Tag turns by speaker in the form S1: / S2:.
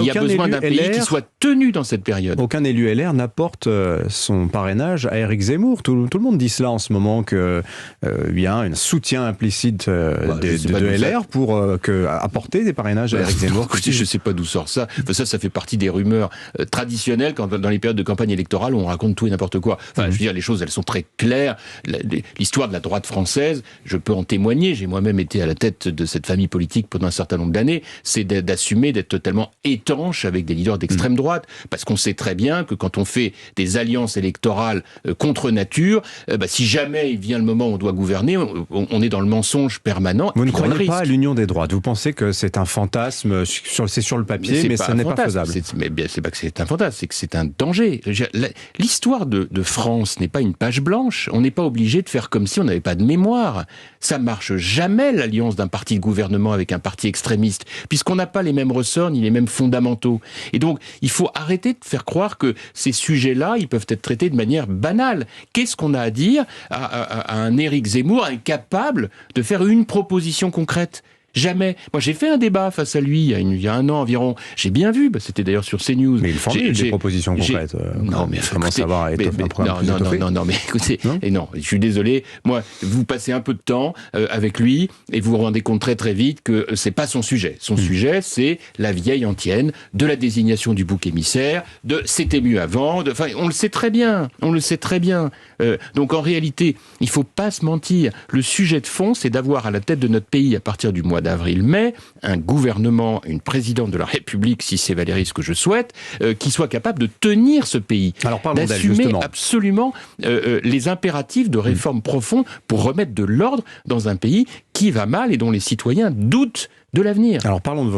S1: Il y a besoin d'un pays qui soit tenu dans cette période.
S2: Aucun élu LR n'apporte son parrainage à Éric Zemmour. Tout le monde dit cela en ce moment, qu'il y a un soutien implicite de LR pour apporter des parrainages à Éric Zemmour.
S1: Écoutez, je ne sais pas d'où sort ça. Enfin, ça fait partie des rumeurs traditionnelles quand, dans les périodes de campagne électorale où on raconte tout et n'importe quoi. Enfin, je veux dire, les choses, elles sont très claires. L'histoire de la droite française, je peux en témoigner. J'ai moi-même été à la tête de cette famille politique pendant un certain nombre d'années. C'est d'assumer d'être totalement étanche avec des leaders d'extrême droite, parce qu'on sait très bien que quand on fait des alliances électorales contre nature, si jamais il vient le moment où on doit gouverner, on est dans le mensonge permanent.
S2: Vous ne croyez pas à l'union des droites? Vous pensez que c'est un fantasme, c'est sur le papier, mais ce n'est pas faisable?
S1: Mais bien, c'est pas que c'est un fantasme, c'est que c'est un danger. L'histoire de France n'est pas une page blanche. On n'est pas obligé de faire comme si on n'avait pas de mémoire. Ça marche jamais, l'alliance d'un parti de gouvernement avec un parti extrémiste, puisqu'on n'a pas les mêmes ressorts ni les mêmes fondamentaux. Et donc, il faut arrêter de faire croire que ces sujets-là, ils peuvent être traités de manière banale. Qu'est-ce qu'on a à dire à un Éric Zemmour incapable de faire une proposition concrète ? Jamais. Moi, j'ai fait un débat face à lui il y a un an environ. J'ai bien vu, c'était d'ailleurs sur CNews.
S2: Mais il formule des propositions concrètes.
S1: Non, mais
S2: commence à avoir
S1: non, mais écoutez, je suis désolé. Moi, vous passez un peu de temps avec lui et vous vous rendez compte très très vite que c'est pas son sujet. Son sujet, c'est la vieille antienne de la désignation du bouc émissaire, de c'était mieux avant. Enfin, on le sait très bien. On le sait très bien. Donc en réalité, il faut pas se mentir. Le sujet de fond, c'est d'avoir à la tête de notre pays à partir du mois d'avril-mai, un gouvernement, une présidente de la République, si c'est Valérie ce que je souhaite, qui soit capable de tenir ce pays.
S2: Alors parlons
S1: d'assumer absolument les impératifs de réforme profonde pour remettre de l'ordre dans un pays qui va mal et dont les citoyens doutent de l'avenir.
S2: Alors parlons de